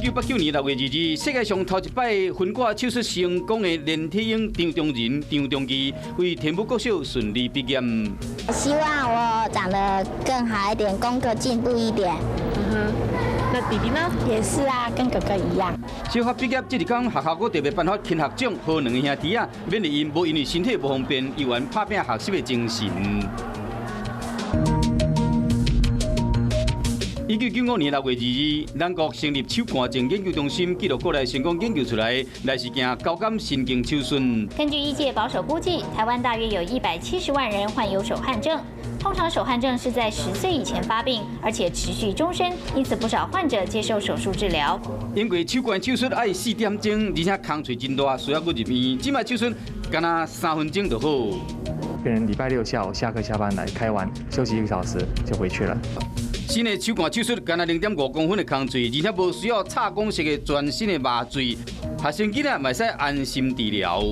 1989年6月2日，世界上头一摆分割手术成功的连体婴张中仁、张中基为天母国小顺利毕业。希望我长得更好一点，功课进步一点。那弟弟呢？也是啊，跟哥哥一样。小学毕业这日天，学校阁特别颁发金学奖，予两个兄弟啊，勉励因无因为身体不方便，依然打拼学习的精神。1995年6月2日，咱国成立手汗症研究中心，记录过来成功研究出来来是件高感神经手术。根据医界保守估计，台湾大约有170万人患有手汗症。通常手汗症是在10岁以前发病，而且持续终身，因此不少患者接受手术治疗。因为手汗手术要4点钟，而且空喙真大，需要入院。这摆手术干那3分钟就好。病人礼拜6下午下课下班来开完，休息1个小时就回去了。新的手汗手术干那0.5公分的空喙，而且无需要插光式的全身的麻醉，学生囡仔嘛使安心治疗。